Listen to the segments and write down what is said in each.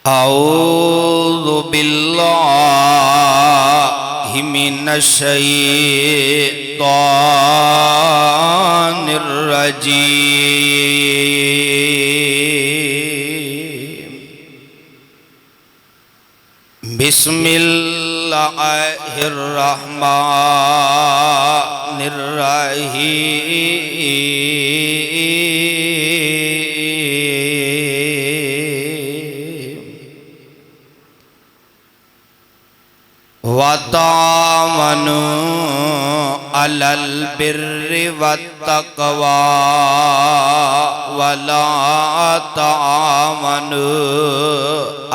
اعوذ باللہ من الشیطان الرجیم بسم اللہ الرحمن الرحیم وَتَعَاوَنُوا عَلَى الْبِرِّ وَالتَّقْوَى وَلَا تَعَاوَنُوا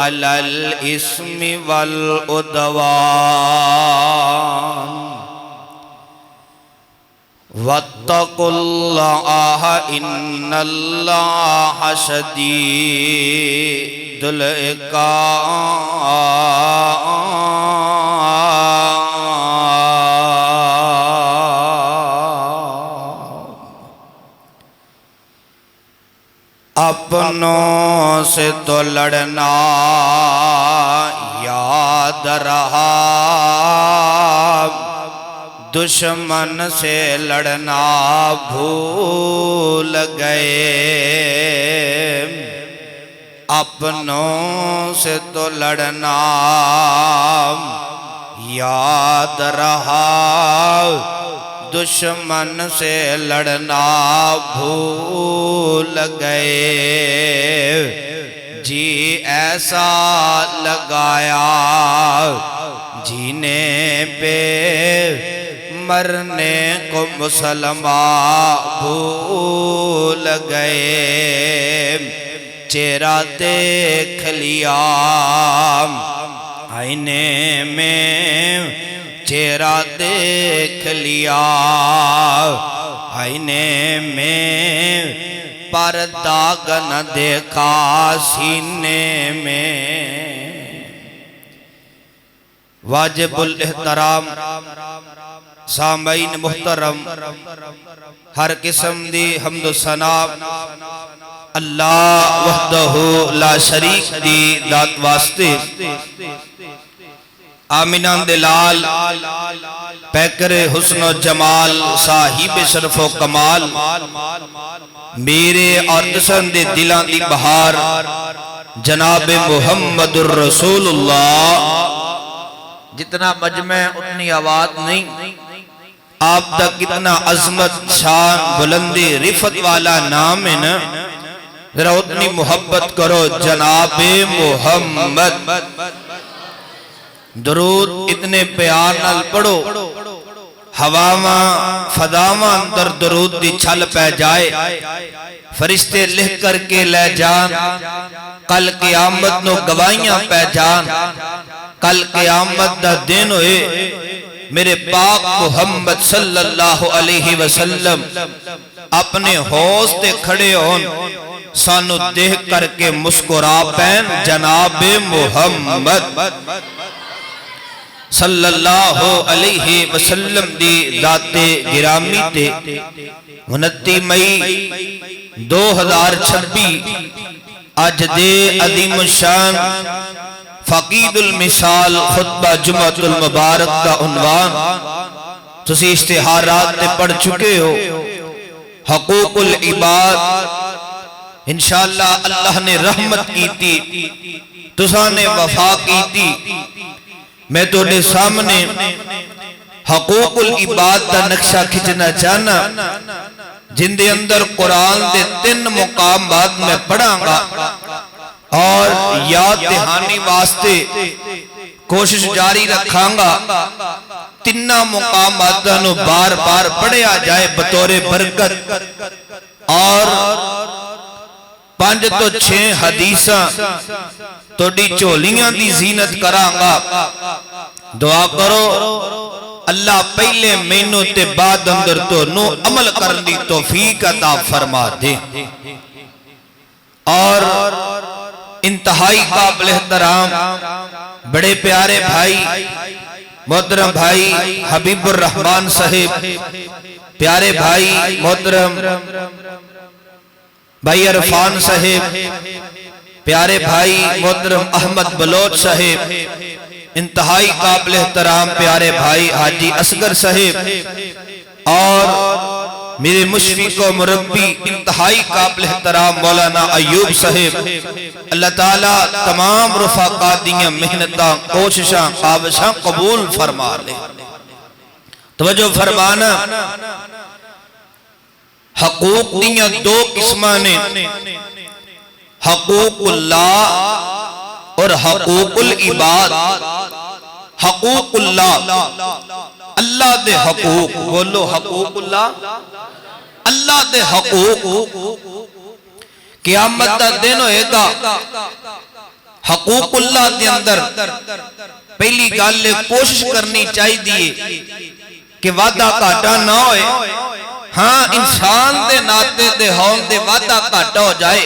عَلَى الْإِثْمِ وَالْعُدْوَانِ وَاتَّقُوا اللَّهَ إِنَّ اللَّهَ شَدِيدُ العقاب اپنوں سے تو لڑنا یاد رہا، دشمن سے لڑنا بھول گئے۔ اپنوں سے تو لڑنا یاد رہا، دشمن سے لڑنا بھول گئے۔ جی ایسا لگایا جینے پہ، مرنے کو مسلمان بھول گئے۔ چہرہ دیکھ لیا آئینے میں، چہرہ دیکھ لیا آئینے میں، پر داغ نہ دیکھا سینے میں۔ واجب الاحترام سامعین محترم، ہر قسم دی حمد و ثنا اللہ وحدہ لا شریک دی ذات واسطے۔ آمینہ دلال پیکر حسن و جمال، صاحب شرف و کمال، میرے اور دسند دلان دی بہار جناب محمد الرسول اللہ۔ جتنا مجمع اتنی آواز نہیں، آپ تک کتنا عظمت شان بلندی رفت والا نام ہے نا، ذرا اتنی محبت کرو جناب محمد۔ درود اتنے پیار نال پڑھو، ہواواں فضاواں اندر درود دی چھل پہ جائے، فرشتے لکھ کر کے لے جان، کل قیامت نو گواہیاں پہ جان۔ کل قیامت دا دن ہوئے، میرے پاک محمد صلی اللہ علیہ وسلم اپنے حوض تے کھڑے ہون، سانو دیکھ کر کے مسکرا پین جناب محمد صلی اللہ علیہ وسلم دی ذات گرامی تے 29 مئی 2026 اج دے عظیم الشان فقید المثال خطبہ جمعۃ المبارک کا عنوان تسی اشتہارات تے پڑھ چکے ہو، حقوق العباد۔ انشاءاللہ اللہ نے رحمت کی تھی، تساں نے وفا کی تھی۔ میں تو نے سامنے حقوق العباد دا نقشہ کھچنا چاہنا، جن دے اندر قرآن دے 3 مقام بعد میں پڑھاں گا، اور یاد دہانی واسطے کوشش جاری رکھاں گا 3 مقامات نو بار بار پڑھیا جائے بطور برکت۔ اور 5 تو 6 حدیثاں توڑی چولیاں دی زینت کراں گا۔ دعا کرو اللہ پہلے مینو تے بعد اندر تو نو عمل کرن دی توفیق عطا فرما دے۔ اور انتہائی قابل احترام بڑے پیارے بھائی محترم بھائی حبیب الرحمن صاحب، پیارے بھائی محترم بھائی عرفان صاحب، پیارے بھائی محترم احمد بلوچ صاحب، انتہائی قابل احترام پیارے بھائی حاجی اصغر صاحب، اور میرے مشفق و مربی انتہائی قابل احترام مولانا ایوب صاحب، اللہ تعالیٰ تمام رفاقات دیاں محنتاں کوششاں قابشاں قبول فرما لے۔ توجہ فرمانا، حقوق دیاں دو قسمانے، حقوق اللہ اور حقوق العباد۔ حقوق اللہ، اللہ دے حقوق، بولو حقوق اللہ، اللہ دے حقوق۔ قیامت دا دن ہوئے گا، حقوق اللہ دے اندر پہلی گالے کوشش کرنی چاہی دیئے کہ وعدہ کاٹا نہ ہوئے۔ ہاں انسان دے ناتے دے ہون دے وعدہ کاٹا ہو جائے۔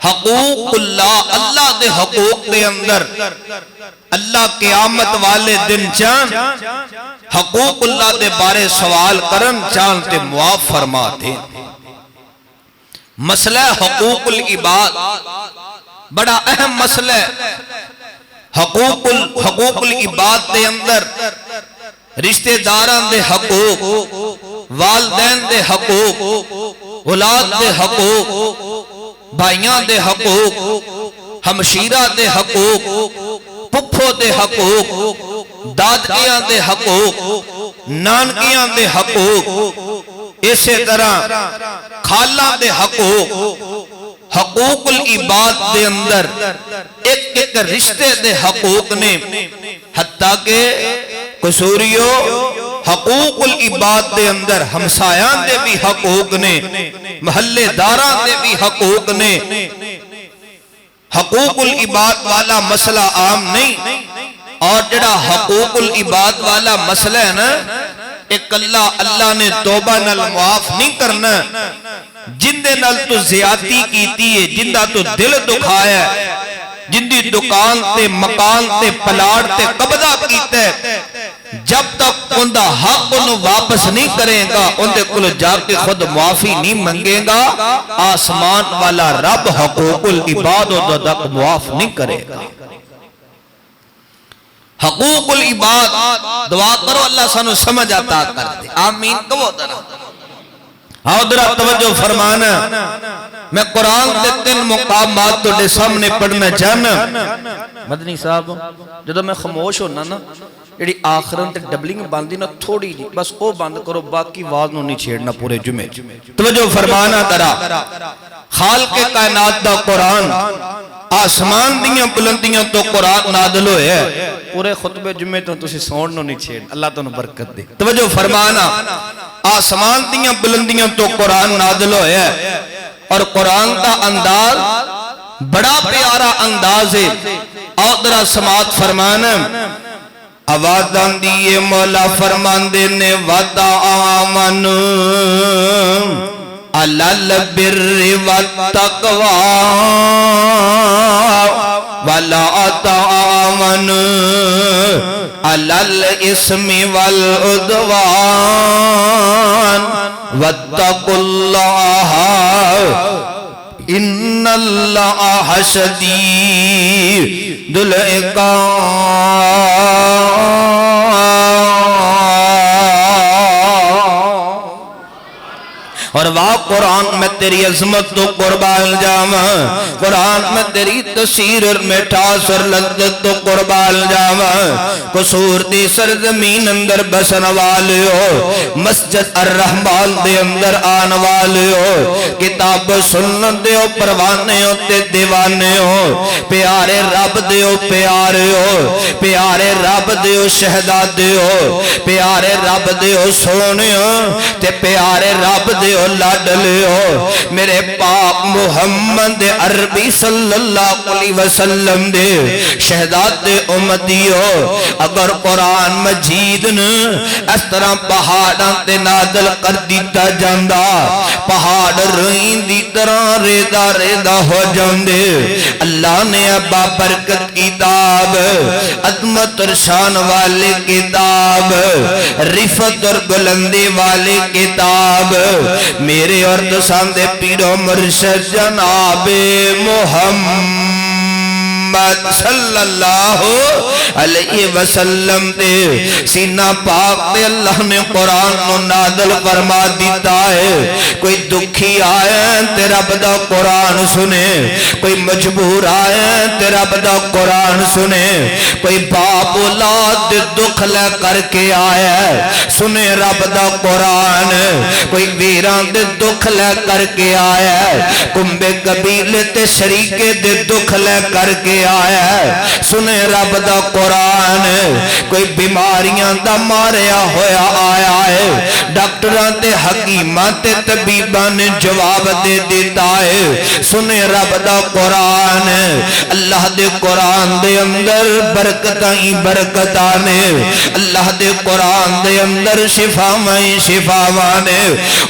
حقوق اللہ، اللہ دے حقوق دے اندر اللہ قیامت والے دن چاند حقوق اللہ دے بارے سوال کرن چاند تے معاف فرما دے۔ مسئلہ حقوق العباد بڑا اہم مسئلہ ہے۔ حقوق العباد دے اندر رشتہ داران دے حقوق، والدین دے حقوق، اولاد دے حقوق، بھائیاں دے حقوق، ہمشیرہ دے حقوق، پپھو دے حقوق، دادکیاں دے حقوق، نانکیاں دے حقوق، اسی طرح خالہ دے حقوق۔ حقوق العباد دے اندر ایک ایک رشتے دے حقوق نے، حتیٰ کہ قصوریو حقوق العباد دے اندر ہمسایان دے بھی حقوق نے، محلے داران دے بھی حقوق نے۔ حقوق العباد والا مسئلہ عام نہیں، اور جڑا حقوق العباد والا مسئلہ ہے نا، ایک اللہ نے توبہ نال معاف نہیں کرنا۔ جن دے نال تو زیادتی کیتی ہے، جن دا تو دل دکھایا ہے، جن دی دکان تے مکان تے پلاڑ تے قبضہ کیتا ہے، جب تک ان دا حق انہوں واپس نہیں کرے گا، ان دے کل جا کے خود معافی نہیں منگے گا، آسمان والا رب حقوق العباد و تک معاف نہیں کرے گا۔ حقوق العباد دعا کرو اللہ سانو سمجھ عطا کر دے، آمین کہو درہ۔ آؤ درہ توجہ فرمانا، میں قرآن دے 3 مقامات تو دے سامنے پڑھنا چاہنا۔ مدنی صاحب جدو میں خاموش ہونا نا، جڑی آخرن تے ڈبلنگ باندھی نا تھوڑی جی بس او باندھ کرو، باقی واز نو نہیں چھیڑنا پورے جمعے۔ توجہ فرمانا درہ، خالق کائنات دا قرآن، آسمان دیاں بلندیاں تو قرآن نازل ہوئے ہے، پورے خطبے جمعے تو تسی سون نو نہیں چھیڑ، اللہ تو برکت دے۔ توجہ فرمانا، آسمان دیاں بلندیاں تو قرآن نازل ہوئے ہے، اور قرآن دا انداز بڑا پیارا انداز ہے۔ آدرہ سماعت فرمانا، آوازان دیئے مولا فرمان دینے وعدہ آمن علال بر والتقوی ولا تعاون علال اسم والعدوان واتقوا اللہ ان اللہ شدید العقاب۔ اور واہ قرآن میں تیری عظمت تو قربان جاواں، قرآن میں تیری تسیر اور مٹھاس اور لذت تو قربان جاواں۔ قصور دی سرزمین اندر بسن والے ہو، مسجد الرحمان دے اندر آن والے ہو، کتاب سنت دے ہو، پروانے ہو تے دیوانے ہو، پیارے رب دے ہو پیارے ہو، پیارے رب دے ہو شہزادے ہو، پیارے رب دے ہو سونے ہو تے پیارے رب دے ہو لاڈلے ہو۔ میرے پاک محمد عربی صلی اللہ علیہ وسلم دے شہداد امتی ہو۔ اگر قرآن مجید نے اس طرح پہاڑاں تے نازل کر دیتا جاندہ، پہاڑ رہیں دی طرح ریدہ ریدہ ہو جاندے۔ اللہ نے ابا برکت کتاب، عظمت اور شان والے کتاب، رفت اور بلندی والے کتاب، میرے اور دسان دے پیرو مرشد جناب محمد صلی اللہ علیہ وسلم دے سینہ پاک دے اللہ نے قرآن نو نازل فرما دیتا ہے. کوئی دکھی آئے تے رب دا قرآن سنے, کوئی مجبور آئے تے رب دا قرآن سنے, کوئی باپ اولاد دے دکھ لے کر کے آئے سنے رب دا قرآن, کوئی ویران دے دکھ لے کر کے آئے, کمبے قبیلے تے شریکے دے دکھ لے کر کے آیا سنے رب دا قرآن, کوئی بیماریاں دا ماریا ہویا آیا ہے, ڈاکٹران تے حکیمان تے طبیبان نے جواب دے دیتا ہے سنے رب دا قرآن. اللہ دے قرآن دے اندر برکتائیں برکتانے, اللہ دے قرآن دے اندر شفاوائیں شفاوانے,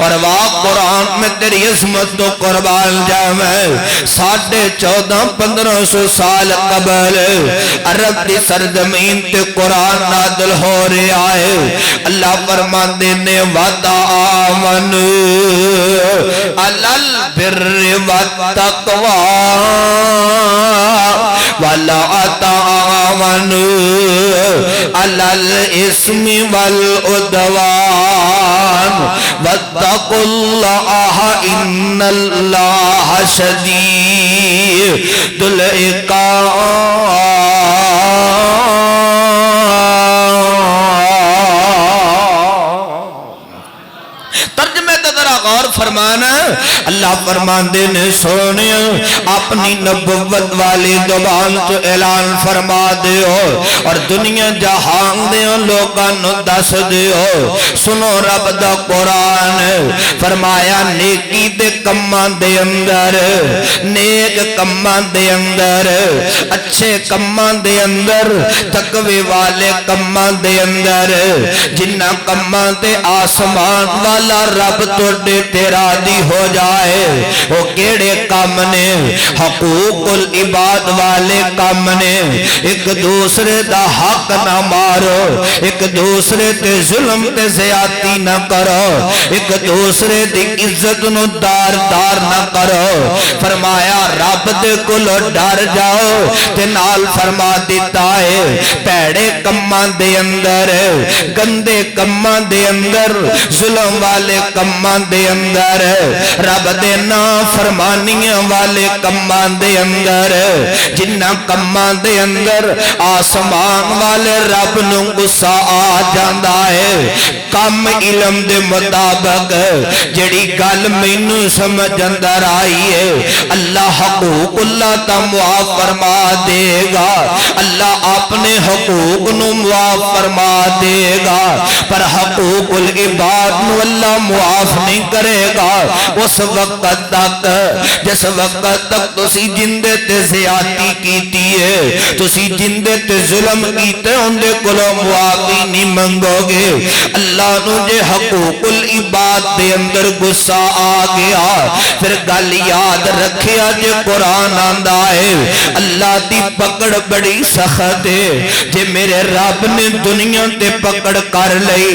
اور واہ قرآن میں تیری عظمت تو قربان جاویں. 1450-1500 سال قبل عرب دی سرزمین تے قرآن نازل ہو رہا ہے. اللہ فرماندے نے وَتَعَاوَنُوا عَلَى الْبِرِّ وَالتَّقْوَى وَلَا تَعَاوَنُوا عَلَى الْإِثْمِ وَالْعُدْوَانِ وَاتَّقُوا اللَّهَ إِنَّ اللَّهَ شَدِيدُ الْعِقَابِ. فرمانا اللہ فرماندے نے سونے اپنی نبوت والی زبان تو اعلان فرما دیو اور دنیا جہان دیو لوگاں نو دس دیو سنو رب دا قرآن. فرمایا نیکی دے کمان دے اندر, نیک کمان دے اندر, اچھے کمان دے اندر, تقوی والے کمان دے اندر, جنہ کمان دے آسمان والا رب توڑے تیرا دی ہو جائے وہ کیڑے کام نے, حقوق العباد والے کام نے. ایک دوسرے دا حق نہ مارو, ایک دوسرے تے ظلم تے زیادتی نہ کرو, ایک دوسرے دی عزت نو دار دار نہ کرو. فرمایا رب دے کولو ڈر جاؤ تے نال فرما دیتا ہے پیڑے کمان دے اندر, گندے کمان دے اندر, ظلم والے کمان دے اندر, رب دے نا فرمانیاں والے کمان دے اندر, جنہ کمان دے اندر آسمان والے رب نو غصہ آ جاندا ہے. کم علم دے مطابق جڑی گل مینوں سمجھ اندر آئی ہے اللہ حقوق اللہ تا معاف فرما دے گا, اللہ اپنے حقوق نو معاف فرما دے گا, پر حقوق العباد نو اللہ معاف نہیں کرے گا اس وقت تک جس وقت تک تسی جندے تے زیادتی کیتی ہے, تسی جندے تے ظلم کیتے اندے کلو معافی نہیں منگو گے. اللہ نو جے حقوق العباد دے اندر غصہ آ گیا پھر گل یاد رکھیا جے قرآن آندا ہے اللہ دی پکڑ بڑی سخت ہے. جے میرے رب نے دنیا تے پکڑ کر لئی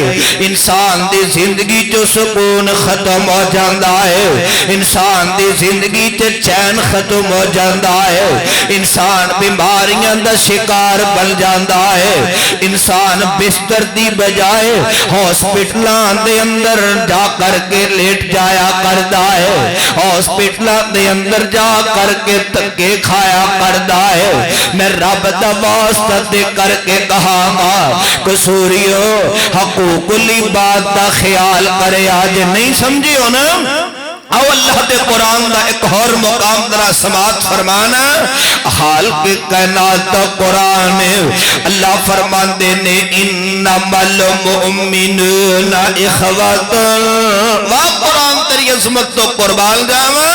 انسان دی زندگی جو سکون ختم ہو جاندا ہے, انسان دی زندگی تے چین ختم ہو جاندا ہے, انسان بیماریاں دا شکار بن جاندا ہے, انسان بستر دی بجائے ہاسپٹلاں دے اندر جا کر کے لیٹ جایا کردا ہے, ہاسپٹلاں دے اندر جا کر کے تکے کھایا کردا ہے. میں رب دا واسطہ دے کر کے کہاں گا قصوریو حقوق العباد دا خیال کرے, آج نہیں سمجھے ہو نا. او اللہ دے قرآن دا ایک اور مقام درہ سماعت فرمانا خالق کائنات دا قرآن. اللہ فرمان دینے انما المؤمنون اخوات, واہ قرآن تری عظمت تو قربان جاما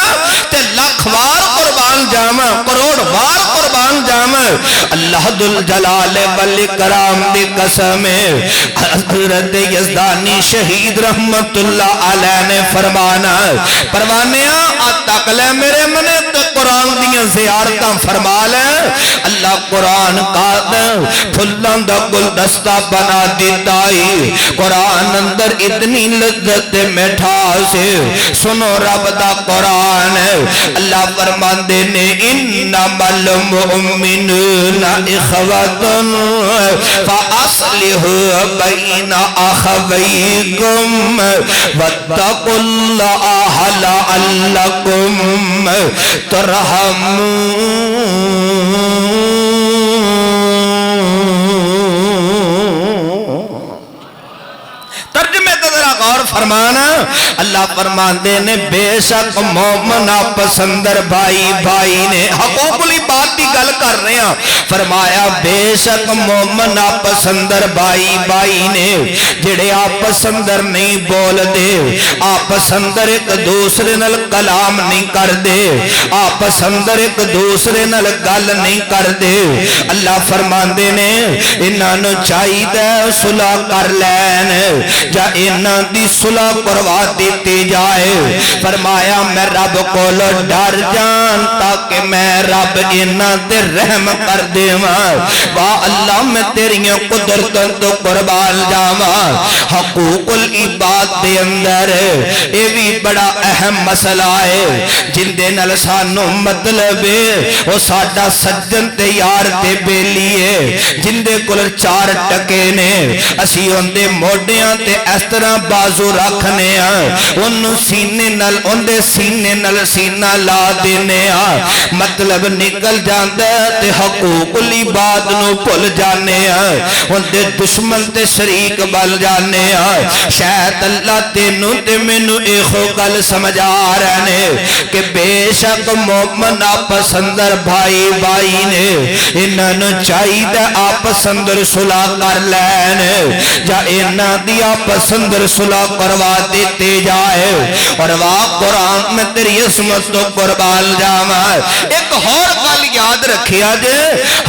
تے لاکھ وار قربان جاما, کروڑ وار قربان جاما. اللہ ذل جلال والاکرام دی قسم حضرت یزدانی شہید رحمت اللہ علیہ نے فرمانا پروانیاں تک لے میرے منے تو قرآن دیاں زیارتاں فرما لے اللہ قرآن کا پھلان دا گلدستہ بنا دیتا ہی قرآن اندر اتنی لذت میٹھا سے سنو رب دا قرآن اللہ فرمان دینے انما المؤمنون اخواتن فاصلحوا بین اخویکم واتقوا اللہ لعلکم ترحمون ترجمے کا ذرا غور فرمانا اللہ فرماندے نے بے شک مومن پسندر بھائی بھائی نے حقوق العباد کی گل کر رہے ہیں فرمایا بے شک مومن پسندر بھائی بھائی نے جڑے آپس اندر نہیں بول دے آپس اندر ایک دوسرے نال کلام نہیں کر دے آپس اندر ایک دوسرے نال گل نہیں کر دے اللہ فرماندے نے انہاں نوں چاہیے صلح کر لین جا انہاں دی صلح کروا دیتی جائے فرمایا میں رب کو ڈر جان تاکہ میں رب انہاں دے رحم کر دیواں واہ اللہ میں تیریاں قدرتاں تو قربان جاواں حقوق العباد دے اندر اے بھی بڑا اہم مسئلہ ہے جن دے نال سانو مطلب ہے وہ ساڈا سجن تے یار تے بیلی ہے جن دے کول چار ٹکے نے اسی اون دے موڈیاں تے اس طرح بازو رکھنے ہیں انہوں سینے نل اندے سینے نل سینہ لا دینے ہیں مطلب نکل جاندے تے حقوق العباد نو پل جانے ہیں اندے دشمن تے شریک بل جانے ہیں شاید اللہ تینوں تے مینوں ایخو گل سمجھا رہنے کہ بے شک مومن آپس اندر بھائی بھائی نے انہوں چاہیے آپس اندر صلح کر لین جا انہاں دی آپس اندر صلح کروا دیتے جائے اور واہ قرآن میں تیری عصمت تو قربان جاواں ایک اور گل یاد رکھیا جے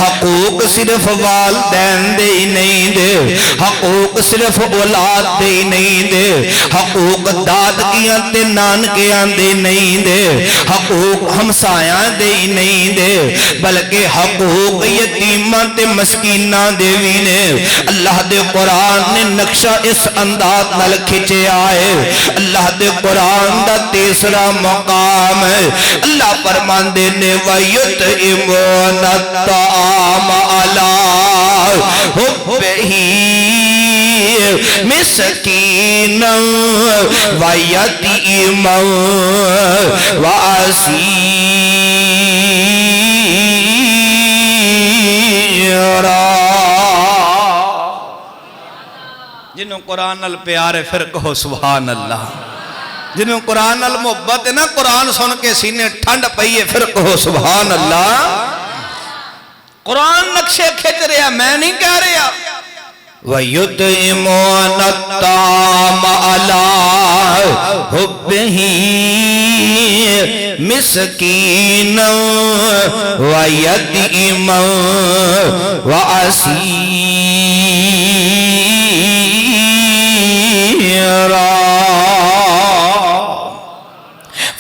حقوق صرف والدین دے ہی نہیں دے حقوق صرف اولاد دے ہی نہیں دے حقوق دادکیاں تے نانکیاں دے نہیں دے حقوق ہمسایاں دے ہی نہیں دے بلکہ حقوق یتیماں تے مسکیناں دے بھی نے اللہ دے قرآن نے نقشہ اس انداز نال کھچے آئے اللہ دے قرآن دا تیسرا مقام ہے اللہ فرمان دینے وَيُطْعِمُونَ الطَّعَامَ عَلَىٰ حُبِّهِ مِسْكِينًا وَيَتِيمًا وَأَسِيرًا جنہوں قرآن نال پیار ہے پھر کہو سبحان اللہ جنہوں قرآن نال محبت ہے نا قرآن سن کے سینے ٹھنڈ پئی ہے پھر کہو سبحان اللہ قرآن نقشے کھچ رہا میں نہیں کہہ رہا وَيُطْعِمُونَ الطَّعَامَ عَلَىٰ حُبِّهِ مِسْكِينًا وَيَتِيمًا وَأَسِيرًا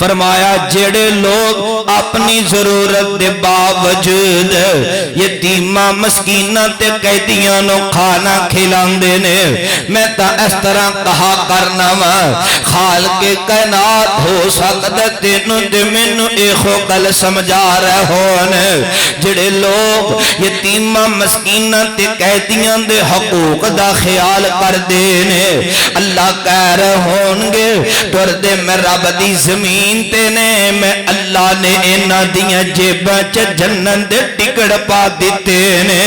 فرمایا جڑے لوگ اپنی ضرورت دے باوجود یتیماں مسکیناں تے قیدیاں نو کھانا کھلاندے نے میں تا اس طرح کہا کرنا وا خالق کائنات ہو سکدا تینوں تے مینوں ایخو گل سمجھا رہے ہون جڑے لوگ یتیماں مسکیناں تے قیدیاں دے حقوق دا خیال کردے نے اللہ کہہ رہے ہون گے ٹر دے میں رب دی زمین نے میں اللہ نے اینا دیاں جیباں چا جنت دے ٹکڑ پا دیتے نے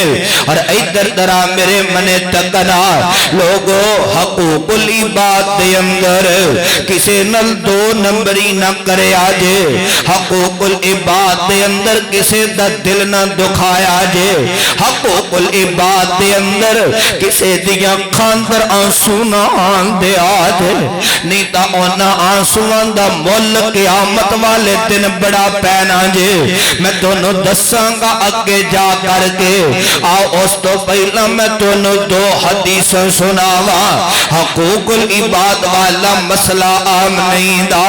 اور ایدر درہ میرے منے تکنا لوگو حقوق العباد دے اندر کسے نل دو نمبری نہ کرے آجے حقوق العباد دے اندر کسے دا دل نہ دکھایا جے حقوق العباد دے اندر کسے دیاں خاندر آنسو نہ آن دے آجے نیتا اونا آنسوان دا مول قیامت والے دن بڑا پینا جے میں تونوں دساں گا اگے جا کر کے آؤ اس تو پہلا میں تونوں دو حدیث سناوا حقوق العباد والا مسئلہ عام نہیں دا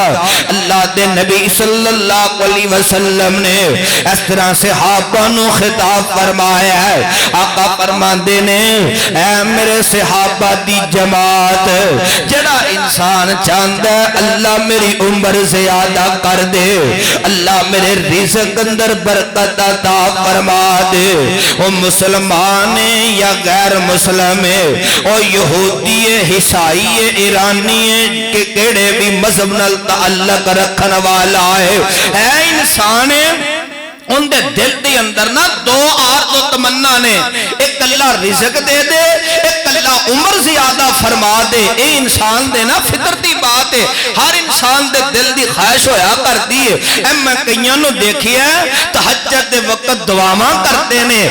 اللہ دے نبی صلی اللہ علیہ وسلم نے اس طرح صحابہ نو خطاب فرمایا ہے آقا فرماندے نے اے میرے صحابہ دی جماعت جڑا انسان چاہتا ہے اللہ میری عمر زیادہ کر دے اللہ میرے رزق اندر برکت عطا فرما دے وہ مسلمان ہے یا غیر مسلم ہے وہ یہودی ہے عیسائی ہے ایرانی ہے کہ کیڑے بھی مذہب نال تعلق رکھن والا ہے اے انسان ہے ان دے دل دے اندر نا دو آرز و تمنا نے ایک اللہ رزق دے دے ایک اللہ عمر زیادہ فرما دے اے انسان دے نا فطرتی بات ہے ہر انسان دے دل دی خواہش ہویا کر دیئے اے میں کئیاں نو دیکھی ہے تہجد دے وقت دعاواں کرتے نے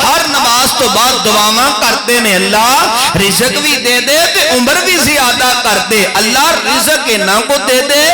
ہر نماز تو بعد دعاواں کرتے نے اللہ رزق بھی دے دے تے عمر بھی زیادہ کر دے اللہ رزق نہ کو دے دے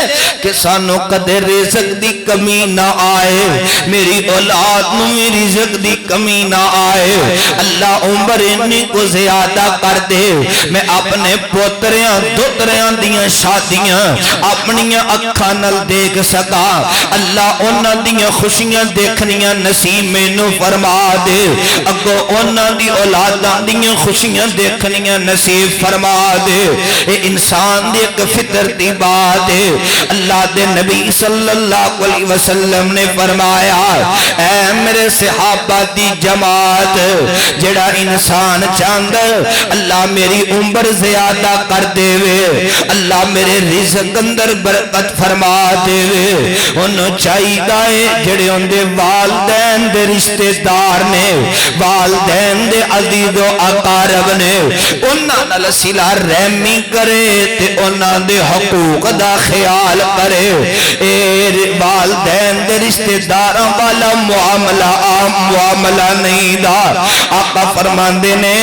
کہ سانو کدے رزق دی کمی نہ آئے میری اولاد نو میری رزق دی کمی نہ آئے اللہ عمر انی کو زیادہ کر دے میں اپنے پوتریاں دوتریاں دیاں شادیاں اپنیاں اکھاں نال دیکھ سکا اللہ انہاں دیاں خوشیاں دیکھنیاں نصیب مینوں فرما دے اگو انہاں دی اولاداں دیاں خوشیاں دیکھنیاں نصیب فرما دے اے انسان دی ایک فطرتی بات ہے اللہ دے نبی صلی اللہ علیہ وسلم نے فرمایا اے میرے صحابہ دی جماعت جڑا انسان چاہتا اللہ میری عمر زیادہ کر دے وے اللہ میرے رزق اندر برکت فرما دے وے انہوں چاہی گائے جڑے ان دے والدین دے رشتہ دار نے والدین دے عزیز و اقارب نے انہاں نال صلہ رحمی کرے تے انہاں دے حقوق دا خیال کرے اے والدین دے رشتہ داراں والا معاملہ عام معاملہ نہیں دا آقا فرماندے نے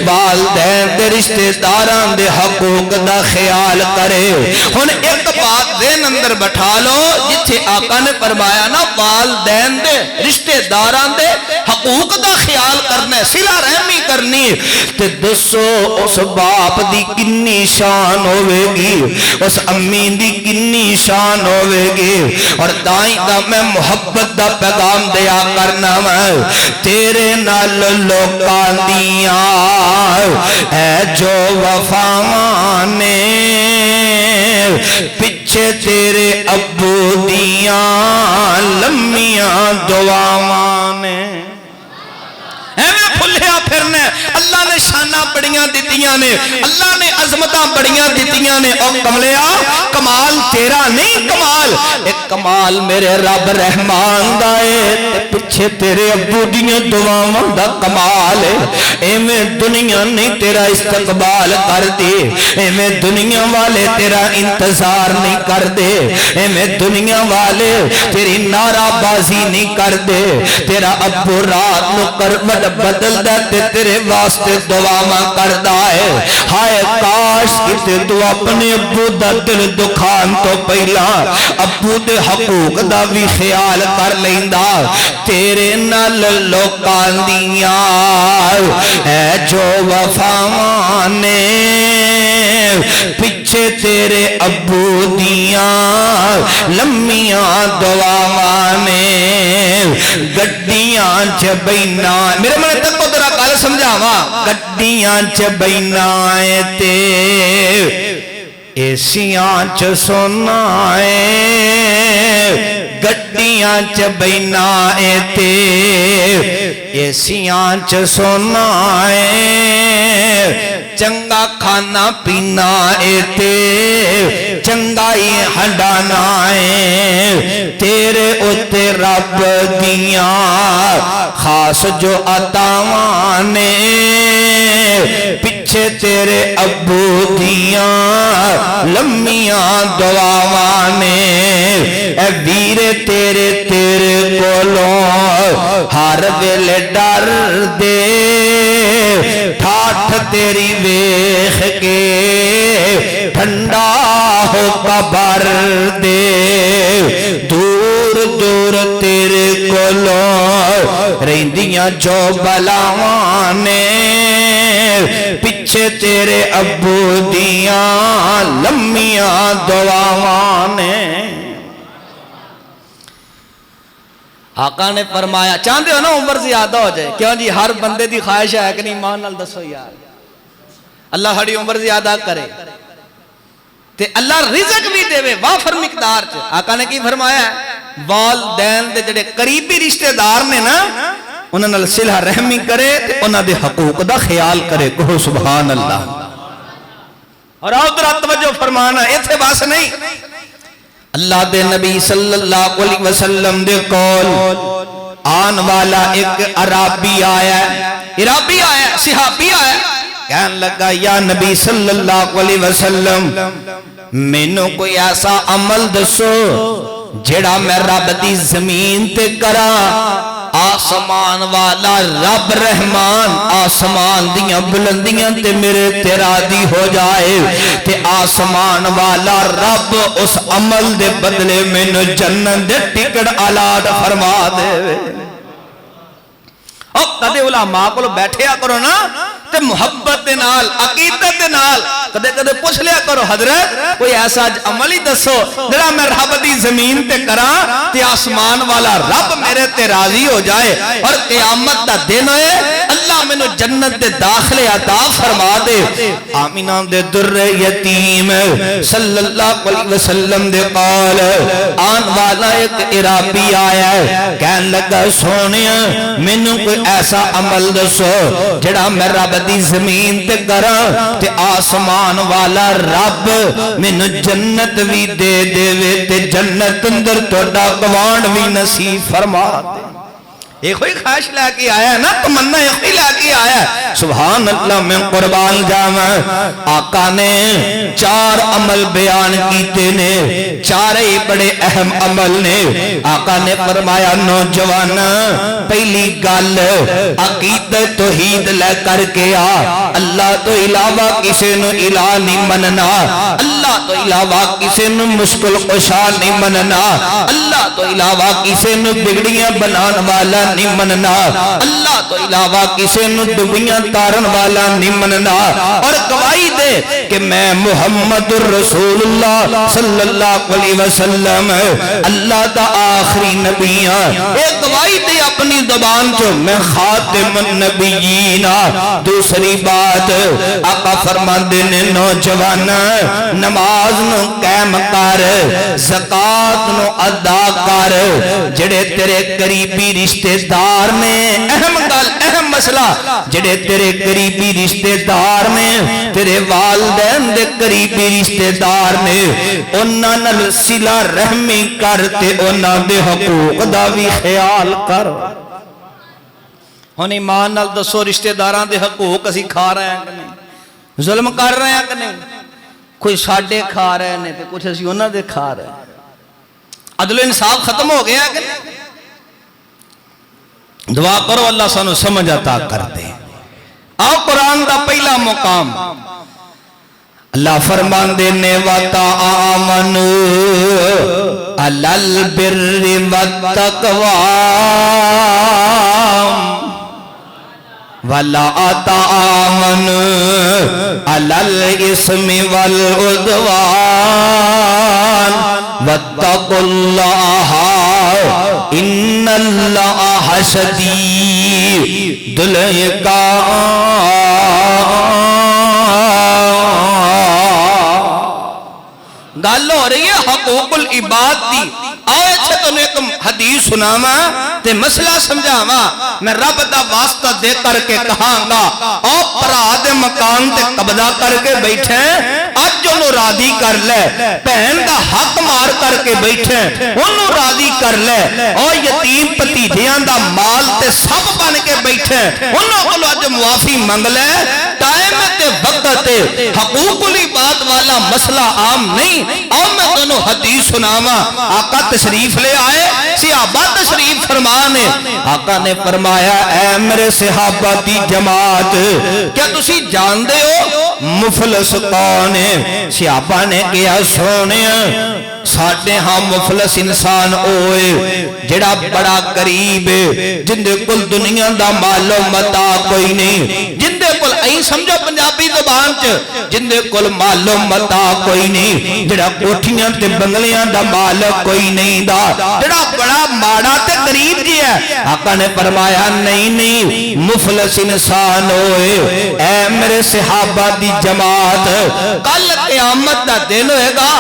والدین دے رشتہ داران دے حقوق دا خیال کرے ہن ایک بات دین اندر بٹھا لو جتھے آقا نے فرمایا نا والدین دے رشتہ داران دے حقوق دا خیال کرنا ہے صلہ رحمی کرنی تے دسو اس باپ دی کنی شان ہوئے گی اس امی دی کنی شان ہوئے گی اور دائیں دا میں محبت دا پیغام دیا کرنا میں تیرے نال لوکاں دیاں اے جو وفاوانے پچھے تیرے ابو دیاں لمیاں دعاوانے پھلیا پھرنے اللہ نے شانہ بڑیاں دیتیاں نے اللہ نے عظمتاں بڑیاں دیتیاں نے اور کملیا کمال تیرا نہیں کمال ایک کمال میرے رب رحمان دائے پچھے تیرے ابو دیاں دعاواں دا کمال ہے اے میں دنیا نہیں تیرا استقبال کر دے اے میں دنیا والے تیرا انتظار نہیں کر دے اے میں دنیا والے تیری نعرہ بازی نہیں کر دے تیرا ابو رات نو کروٹ بدل دے تیرے واسطے دعاواں کردا ہے ہائے کاش کہ تو اپنے ابو دا دل دکھان تو پہلا ابو دے حقوق دا بھی خیال کر لیندا تیرے نال لوکاں دیاں اے جو وفاوانے پچھے تیرے ابو دیاں لمیاں دعاوانے گڈیاں چ بینا میرے من تک کو ذرا گل سمجھاواں گڈیاں چ بینا تے ایسیاں چ سونا گڈیاں چ بینا تے ایسیاں چ سونا چنگا کھانا پینا تے چنگائی ہڈانا تیرے اتے رب دیاں خاص جو عطاواں نے پچھے تیرے ابو دیاں لمیاں دعاواں نے اے ویرے تیرے تیرے کولوں ہر ویلے ڈر دے ٹھاٹھ تیری ویخ کے ٹھنڈا ہو قبر دے دور دور تیرے کولوں رہندیاں جو بلاوانے پچھے تیرے ابو دیاں لمیاں دعاوانے آقا نے فرمایا چاہتے ہو نا عمر زیادہ ہو جائے کیوں جی ہر بندے دی خواہش ہے کہ نہیں ایمان نال دسو یار اللہ ہڑی عمر زیادہ کرے تے اللہ رزق بھی دے وے وافر مقدار چ آقا نے کی فرمایا والدین دے جڑے قریبی رشتہ دار نے نا انہاں نال صلح رحمی کرے تے انہاں دے حقوق دا خیال کرے کہو سبحان اللہ اور ادھر توجہ فرمانا ایتھے بس نہیں اللہ دے نبی صلی اللہ علیہ وسلم دے کول آن والا ایک عرابی آیا صحابی آیا کہنے لگا یا نبی صلی اللہ علیہ وسلم مینوں کوئی ایسا عمل دسو جڑا میں رب دی زمین تے کرا آسمان والا رب رحمان آسمان دیاں بلندیاں تے میرے تے راضی ہو جائے تے آسمان والا رب اس عمل دے بدلے مینوں جنت دے ٹکٹ الاٹ فرما دے او کدے علماء کول بیٹھیا کرو نا تے محبت دے نال عقیدت دے نال کدے کدے پوچھ لیا کرو حضرت کوئی ایسا عمل ہی دسو جڑا میں رب دی زمین تے کراں تے آسمان والا رب میرے تے راضی ہو جائے اور قیامت دا دن ہوئے اللہ مینوں جنت دے داخلے عطا فرما دے آمینہ دے در یتیم صلی اللہ علیہ وسلم دے قال آن والا ایک عرابی آیا ہے کہنے لگا سونیا مینوں کوئی ایسا عمل دسو جڑا میں رب دی زمین تے کراں تے آسمان والا رب مینوں جنت بھی دے دے وے تے جنت اندر تہاڈا گوانڈ بھی نصیب فرما دے ایک ہوئی خواہش لے کے آیا ہے نا تمنا ایک ہوئی لے کے آیا ہے سبحان اللہ میں قربان جاواں آقا نے 4 عمل بیان کیتے نے 4 ہی بڑے اہم عمل نے آقا نے فرمایا نوجوان پہلی گل عقیدت توحید لے کر کے آ اللہ تو علاوہ کسی نو الہ نہیں مننا اللہ تو علاوہ کسی نو مشکل کشا نہیں مننا اللہ تو علاوہ کسی نو بگڑیاں بنان والا نہیں مننا اللہ تو علاوہ کسی نو دبیاں تارن والا نہیں مننا اور گواہی دے کہ میں محمد الرسول اللہ صلی اللہ علیہ وسلم اللہ دا آخری نبی ہاں ایک گواہی دے اپنی زبان جو میں خاتم النبیین دوسری بات آقا فرماندے نے نوجوان نماز نو قائم کر زکات نو ادا کر جڑے تیرے قریبی رشتے دار نے اہم گل اہم مسئلہ جڑے تیرے قریبی رشتے دار نے تیرے والدین دے قریبی رشتے دار نے انہاں نال صلہ رحمی کر تے انہاں دے حقوق دا بھی خیال کر ہن ایمان نال دسو رشتے داراں دے حقوق اسی کھا رہے ہیں کہ نہیں ظلم کر رہے ہیں کہ نہیں کوئی ساڈے کھا رہے ہیں تے کچھ اسی انہاں دے کھا رہے ہیں عدل و انصاف ختم ہو گیا کہ نہیں دعا کرو اللہ سانو سمجھ عطا کر دے آؤ قرآن دا پہلا مقام اللہ فرمان دینے وَتَعَامَنُوا عَلَى الْبِرِّ وَالتَّقْوَى وَلَا تَعَامَنُوا عَلَى الْإِثْمِ وَالْعُدْوَانِ وَاتَّقُوا اللَّهَ إِنَّ اللَّهَ شَدِيدُ الْعِقَابِ گل ہو رہی ہے حقوق العباد دی آؤ اچھے تو نے ایک حدیث سناوا تے مسئلہ سمجھاوا میں رب دا واسطہ دے کر کے کہاں گا او پرا دے مکان تے قبضہ کر کے بیٹھے اج انہوں راضی کر لے پہن دا حق مار کر کے بیٹھے انہوں راضی کر لے او یتیم پتیجیاں دا مال تے سب بن کے بیٹھے انہوں کو اج معافی منگ لے ٹائم تے وقت حقوق العباد والا مسئلہ عام نہیں. اور میں تمہیں حدیث سناواں. آقا تشریف لے آئے, صحابہ تشریف فرمانے. آقا نے فرمایا اے میرے صحابہ دی جماعت, کیا تسی جان دے ہو مفلس کون ہے؟ صحابہ نے کیا سونے ساڈے ہاں مفلس انسان ہوئے جڑا بڑا قریب ہے, جن دے کل دنیا دا مال و متاع کوئی نہیں, جن دے کل این سمجھو پنجابی زبان چ جن دے کل مال و متاع کوئی نہیں, جڑا کوٹھیاں تے بنگلیاں دا مالک کوئی نہیں دا, جڑا بڑا ماڑا تے غریب جی ہے. آقا نے فرمایا نہیں مفلس انسان ہوئے اے میرے صحابہ دی جماعت, کل قیامت دا دن ہوئے گا,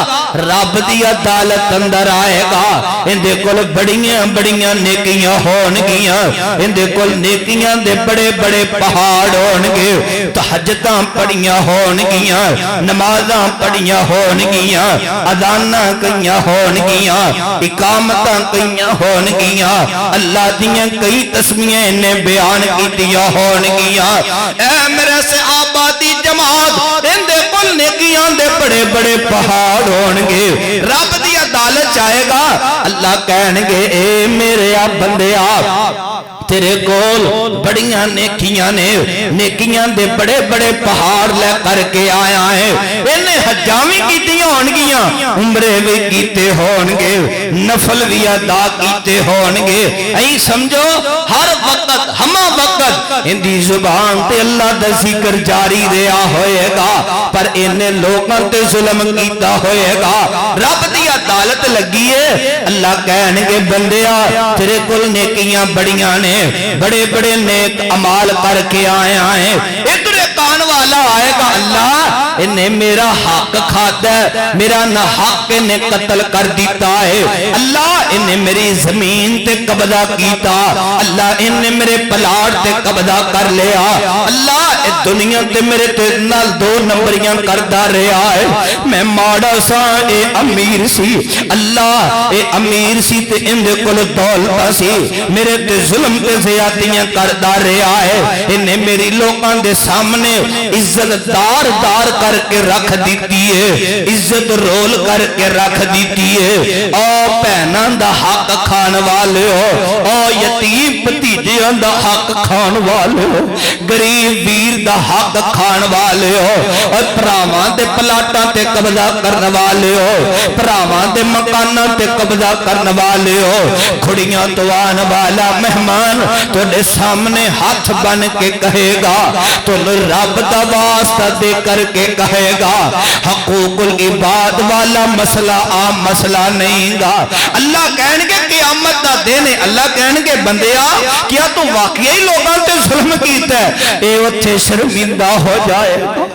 رب دی عدالت اندر آئے گا, اندے کل بڑیاں بڑیاں نیکیاں ہون گیاں, اندے کل نیکیاں دے بڑے بڑے پہاڑ ہون گے, تہجداں پڑیاں ہون گیاں, نمازاں پڑیاں ہون گیاں, اذاناں کئیاں ہون گیاں, اقامتاں کئیاں ہون گیاں, اللہ دیاں کئی تسمیاں انہیں بیان کی دیا ہون گیاں. اے میرے صحابہ دی جماعت, اندے کل نیکیاں دے بڑے بڑے پہاڑ ہون گے, رب دی عدالت چاہے گا. اللہ کہنے گے اے میرے بندے تیرے کول بڑیاں نیکیاں نے, نیکیاں دے بڑے بڑے پہاڑ لے کر کے آیا ہے, انہیں حجامی کیتی ہونگیاں, عمرے بھی کیتے ہونگے, نفل بھی ادا کیتے ہونگے. ایں سمجھو ہر وقت ہما وقت اندی زبان تے اللہ دا ذکر جاری رہا ہوئے گا, پر انہیں لوگاں تے ظلم کیتا ہوئے گا, رب دی عدالت لگی ہے. اللہ کہنے گے بندیا تیرے کل نیکیاں بڑیاں نے, بڑے بڑے نیک عمال کر کے آئے ہیں, ادھر کان والا آئے گا اللہ انہیں میرا حق کھاتا ہے, میرا نہ حق انہیں قتل کر دیتا ہے, اللہ انہیں میری زمین تے قبضہ کیتا, اللہ انہیں میرے پلاٹ تے قبضہ کر لیا, اللہ اس دنیا تے میرے تے نال دو نمبریاں کردہ رہا ہے, میں ماڑا سا اے امیر سی, اللہ اے امیر سی تے اندے کل دولتا سی, میرے تے ظلم تے زیادتیاں کردہ رہا ہے, انہیں میری لوگاں دے سامنے عزت دار کر کے رکھ دیتی ہے, عزت رول کر کے رکھ دیتی ہے. او پہنان دا حق کھان والے ہو, او یتیم بھتیجیاں دا حق کھان والے ہو, غریب ویر دا حق کھان والے ہو, اور پراواں دے پلاٹاں تے قبضہ کرنے والے ہو, پراواں دے مکاناں تے قبضہ کرنے والے ہو. کھڑیاں تو آن والا مہمان تو دے سامنے ہاتھ بن کے کہے گا, تو رب دا واسطہ دے کر کے کہے گا, حقوق العباد والا مسئلہ عام مسئلہ نہیں گا. اللہ کہنے کے قیامت دا دینے, اللہ کہنے کے بندیا کیا تو واقعی لوگاں تے ظلم کیتا ہے, اے اچھے شرمندہ ہو جائے گا,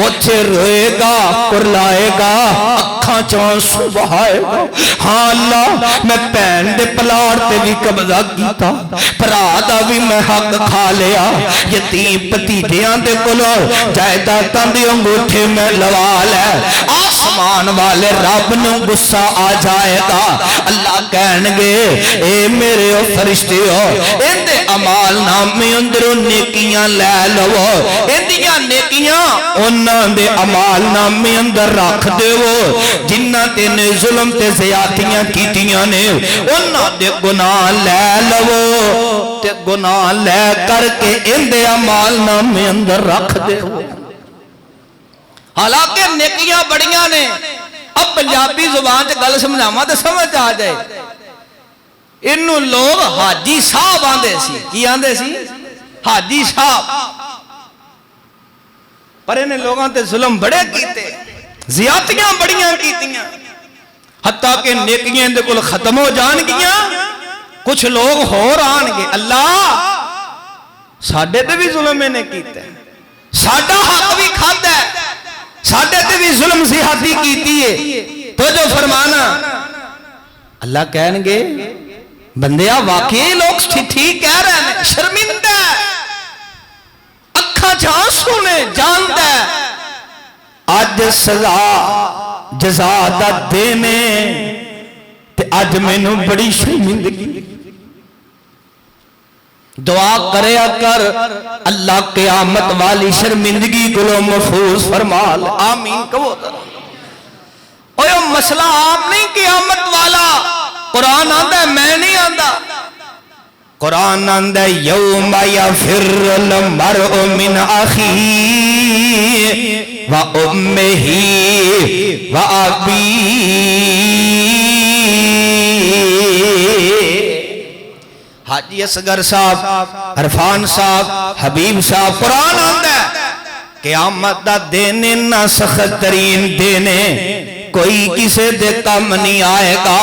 اچھے روئے گا, کرلائے گا, اکھاں چانسو بہائے گا. ہاں اللہ میں پین دے پلاڑ تے بھی قبضہ کیتا, پرادہ بھی میں حق کھا لیا, یتیم پتیجیاں دے کلو جائداداں دی انگوٹھے میں لوال ہے. آسمان والے رب نو غصہ آ جائے گا. اللہ کہن گے اے میرے او فرشتے ہو, ان دے عمال نامی اندروں نیکیاں لے لو, اندیاں نیکیاں انہاں دے عمال نامی اندر رکھ دے وہ, جنہ تے نے ظلم تے زیادتیاں کیتیاں نے انہاں دے گناہ لے لو, تے گناہ لے کر کے ان دے عمال نامی اندر رکھ دے. حالانکہ نیکیاں بڑیاں نے. اب پنجابی زبان سے گل سمجھاواں تے سمجھ آ جائے, انہوں لوگ حاجی صاحب آندے سی. کی آندے سی؟ حاجی صاحب. پر انہیں لوگاں تے ظلم بڑے کیتے, زیادتیاں بڑیاں کیتیاں, حتیٰ کہ نیکیاں دے کل ختم ہو جان گیاں, کچھ لوگ ہو رہان گے. اللہ ساڑھے تے بھی ظلم میں نے کیتے, ساڑھا حق بھی کھاتا ہے, ساڑھے تے بھی ظلم زیادتی کیتی ہے. تو جو فرمانا اللہ کہن گے بندیا واقعی لوگ ٹھیک کہہ رہے ہیں, شرمندہ اکھاں چاں سنے جانتا ہے. آج سزا جزا دا دینے تے آج میں نو بڑی شرمندگی. دعا کریا کر اللہ قیامت والی شرمندگی کو محفوظ فرما لے آمین کہو اوہ مسئلہ آپ نہیں قیامت والا قرآن آندہ ہے میں نہیں آندہ قرآن آندہ ہے یوم یفر المرء من اخیہ و امہ و ابیہ حاجی اصغر صاحب عرفان صاحب حبیب صاحب قرآن آندہ ہے قیامت دا دینے نہ سخت ترین دینے کوئی کسے دے کم نہیں آئے گا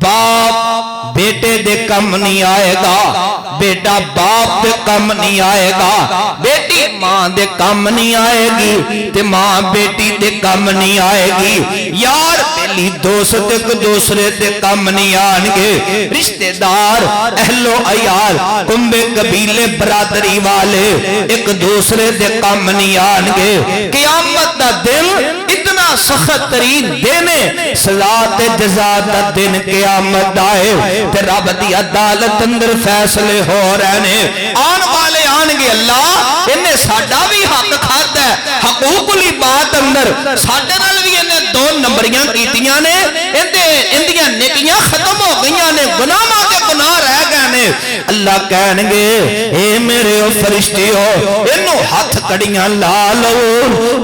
باپ بیٹے دے کم نہیں آئے گا بیٹا باپ دے کم نہیں آئے گا بیٹی ماں دے کم نہیں آئے گی تے ماں بیٹی دے کم نہیں آئے گی یار پہلی دوست ایک دوسرے دے کم نہیں آنگے رشتہ دار اہل و عیال کنبے قبیلے برادری والے ایک دوسرے دے کم نہیں آنگے قیامت دا دن اتنا سخت ترین دینے سزا تے جزا دا دن قیامت آئے تے رب دی عدالت اندر فیصلے ہو رہنے آن والے آنگے اللہ انہیں ساڑھا بھی حق کھاتا ہے حقوق لی بات اندر ساڑھے نال بھی انہیں دو نمبریاں کیتیاں نے اندیاں نکیاں ختم ہو گئیاں نے گناہ ماں کے گناہ رہ گئے نے اللہ کہنگے اے میرے فرشتے ہو انہوں ہاتھ کڑیاں لا لو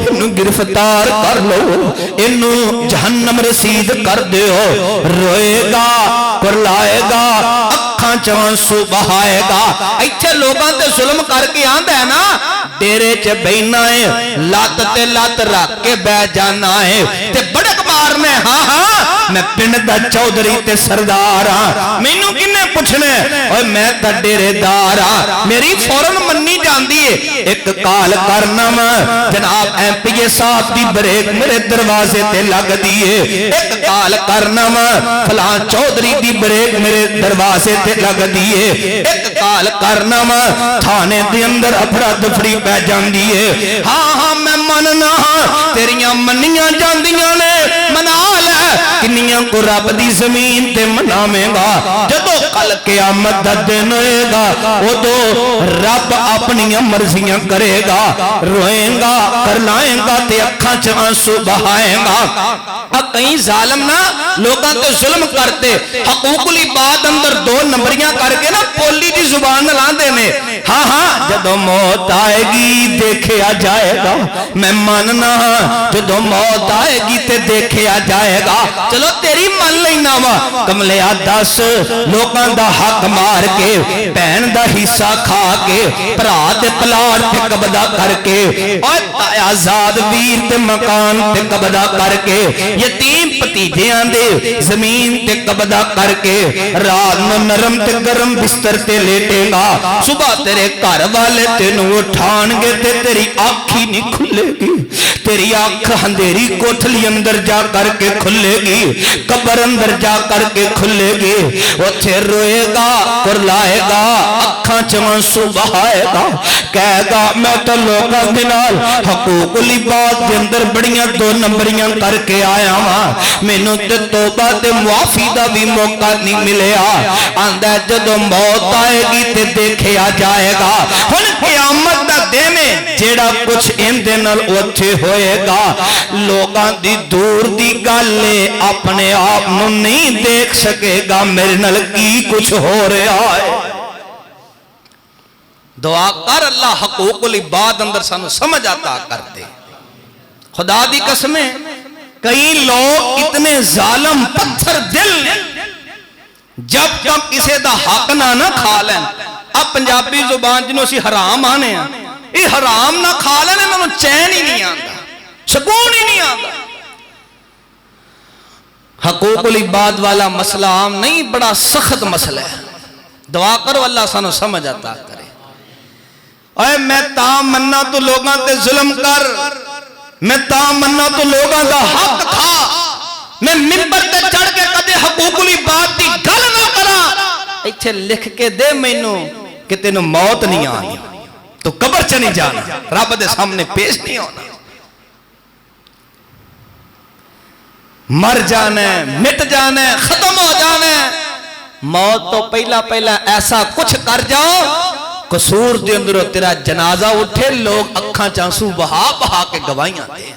انہوں گرفتار کر لو انہوں جہنم رسید کر دے ہو روئے گا کرلائے گا اکھاں چانسو بہائے گا ایچھے لوگاں تے ظلم کر کے آندہ ہے نا ڈیرے چے بہنا ہے لات تے لات رکھ کے بے جانا ہے تے بڑک مارنے ہاں ہاں میں پنڈ دا چودری تے سردار ہاں میں نو کنے پوچھنے اور میں تا ڈیرے دار ہاں میری فوراں منی جاندی ہے ایک کال کرنا میں جناب ایم پی اے صاحب دی بریک میرے دروازے تے لگ دیئے ایک کال کرنا میں فلان چودری دی بریک میرے دروازے تے لگ دیئے ایک کال کرنا میں تھانے دی اندر اپڑا دفری پہ جاندی ہے ہاں ہاں میں مننا ہاں تیریاں منیاں جاندیاں نے منال ہے کنیاں کو رب دی زمین تے منامے گا جدو کل قیامت دا دن ہوئے گا وہ دو رب اپنی مرضیاں کرے گا روئیں گا کرلائیں گا تے اکھاں چانسو بہائیں گا اب کہیں ظالم نہ لوگاں تو ظلم کرتے حقوق لی بات اندر دو نمبریاں کر کے نا پولی دی زبان لان دینے ہاں ہاں جدو موت آئے گی دیکھے آ جائے گا میں ماننا ہاں جدو موت آئے گی تے دیکھے آ جائے گا چلو تیری من لینا وا کملے آدھاس لوگاں دا حق مار کے بہن دا حصہ کھا کے پرات پلاڑ تے قبضہ کر کے اور آزاد ویر تے مکان تے قبضہ کر کے یتیم پتیجیاں دے زمین تے قبضہ کر کے رات نو نرم تے گرم بستر تے لیٹے گا صبح تیرے گھر والے تینوں اٹھان گے تے تیری آنکھی نہیں کھلے گی تیری آنکھ اندھیری کوٹھلی اندر جا کر کے کھلے گی قبر اندر جا کر کے کھلے گی وہ تھے روئے گا کرلائے گا اکھاں چانسو بہائے گا کہے گا میں تو لوگاں دنال حقوق لی بات کے اندر بڑیاں دو نمبریاں کر کے آیا ہاں میں نو تے توبہ تے معافی دا بھی موقع نہیں ملے آندہ جدو موت آئے گی تے دیکھے آ جائے گا ہن قیامت دا دینے جیڑا کچھ ان دنال اچھے ہوئے گا لوگاں دی دور دی گالے اپنے آپ نو نہیں دیکھ سکے گا میرے نال کی کچھ ہو رہا ہے دعا کر اللہ حقوق لی بات اندر سانو سمجھ آتا کرتے خدا دی قسمیں کئی لوگ اتنے ظالم پتھر دل جب تک کسے دا حق نہ کھا لیں اب پنجابی زبان جنہوں سی حرام آنے ہیں یہ حرام نہ کھا لیں انہوں چین ہی نہیں آنگا سکون ہی نہیں آنگا حقوق العباد والا مسئلہ عام نہیں بڑا سخت مسئلہ ہے دعا کرو اللہ سانو سمجھ آتا کرے اے میں تام مننا تو لوگاں تے ظلم کر میں تام مننا تو لوگاں دا حق کھا میں منبر تے چڑھ کے کدے حقوق العباد دی گل نہ کرا ایتھے لکھ کے دے مینوں کہ تینوں موت نہیں آنی تو قبر چ نہیں جانا رب دے سامنے پیش نہیں ہونا مر جانا ہے مٹ جانا ہے ختم ہو جانا ہے موت تو پہلا پہلا ایسا کچھ کر جاؤ قصور دے اندروں تیرا جنازہ اٹھے لوگ اکھاں چانسو بہا بہا کے گواہیاں دے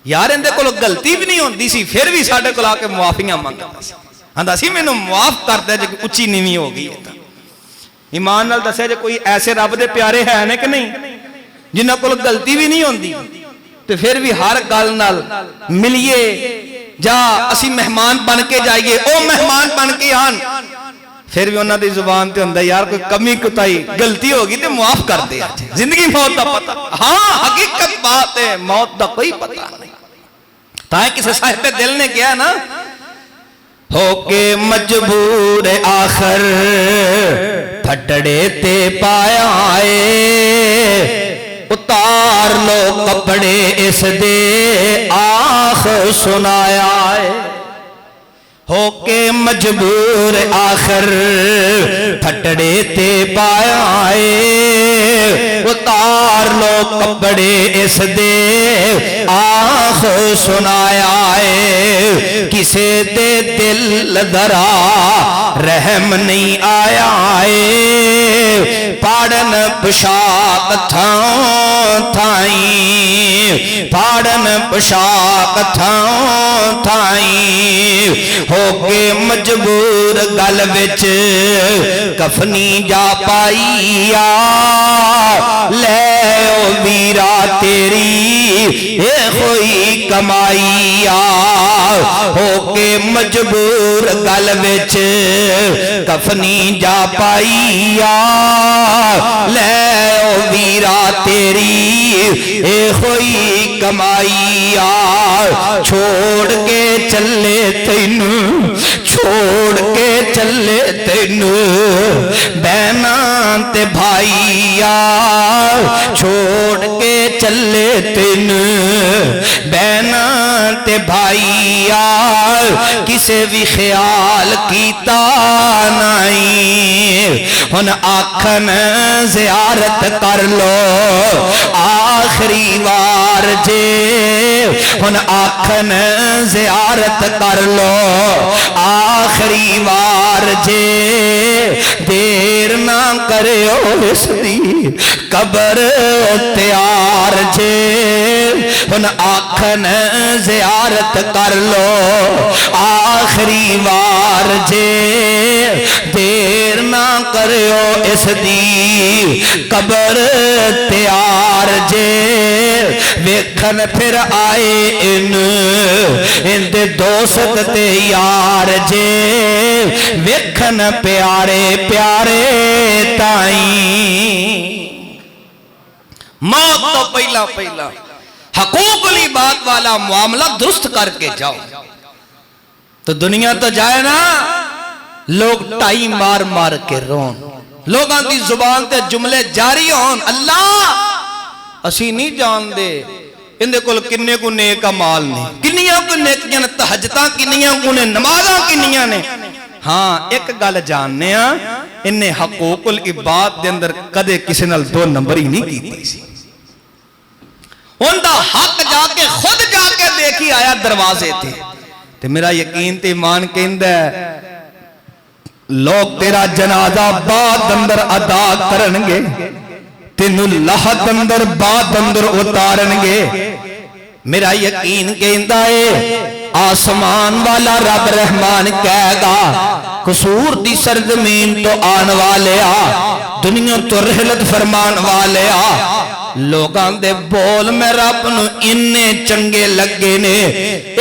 یار اندے کو غلطی بھی نہیں ہوندی سی پھر بھی ساڈے کول آ کے معافیاں منگدا سی ہندا سی مینوں معاف کر دے جے اچھی نیویں ہو گئی ہے ایمان نال دسیا جے کوئی ایسے رب دے پیارے ہے نے کہ نہیں جنہاں کول غلطی بھی نہیں ہوندی تے پھر بھی ہر گل نال ملیے جا اسی مہمان بن کے جائیے او مہمان بن کے آن پھر بھی انہاں دی زبان تے ہوندا یار کوئی کمی کوتاہی غلطی ہوگی تے معاف کر دے زندگی موت دا پتہ ہاں حقیقت بات ہے موت دا کوئی پتہ نہیں تاں کسی صاحب دل نے کیا نا ہو کے مجبور آخر پھٹڑے تے پایا آئے اتار لو کپڑے اس دے آخ سنایا آئے ہو کے مجبور آخر پھٹڑے تے پایا آئے اتار لو کپڑے اس دے آخ سنایا آئے کسے دے دل درا رحم نہیں آیا آئے پاڑن پشاک تھاؤں تھائیں پاڑن پشاک تھاؤں تھائیں ہو کے مجبور گل وچ کفنی جا پائیا لے او ویرا تیری اے کوئی کمائیا ہو کے مجبور گل وچ کفنی جا پائیا لے او ویرا تیری اے کوئی کمائیا چھوڑ کے چلے تینوں چھوڑ کے چلے تینوں بہناں تے بھائیا چھوڑ کے چلے تینوں بہناں تے بھائیا کسے بھی خیال کیتا نہیں ہن آکھن زیارت کر لو آخری وار جے ہن آکھن زیارت کر لو آخری وار جے دیر نہ کریو اس دی قبر تیار جے ہن آکھن زیارت کر لو آخری وار جے دیر نہ کریو اس دی قبر تیار جے ویکھن پھر آئے ان دے دوست تے یار جے ویکھن پیارے پیارے تائیں موت تو پہلا پہلا حقوق العباد والا معاملہ درست کر کے جاؤ تو دنیا تو جائے نا لوگ ٹائی مار مار کے رون لوگاں دی زبان تے جملے جاری ہون اللہ اسی نہیں جان دے اندے کل کنے کو نیک مال نہیں کنیاں کو نیکیاں نے تہجداں کنیاں کو نے نمازاں کنیاں نے ہاں ایک گل جاننے ہیں انہیں حقوق العباد دے اندر کدے کسی نال دو نمبر ہی نہیں کیتی سی ان دا حق جا کے خود جا کے دیکھی آیا دروازے تھے تے میرا یقین تے ایمان کہندہ ہے لوگ تیرا جنازہ بعد اندر ادا کرنگے تینو لحد اندر بعد اندر اتارنگے میرا یقین کہندہ ہے آسمان والا رب رحمان کہے گا قصور دی سرزمین تو آن والے آ دنیا تو رحلت فرمان والے آ لوگاں دے بول میں رب نو اننے چنگے لگے نے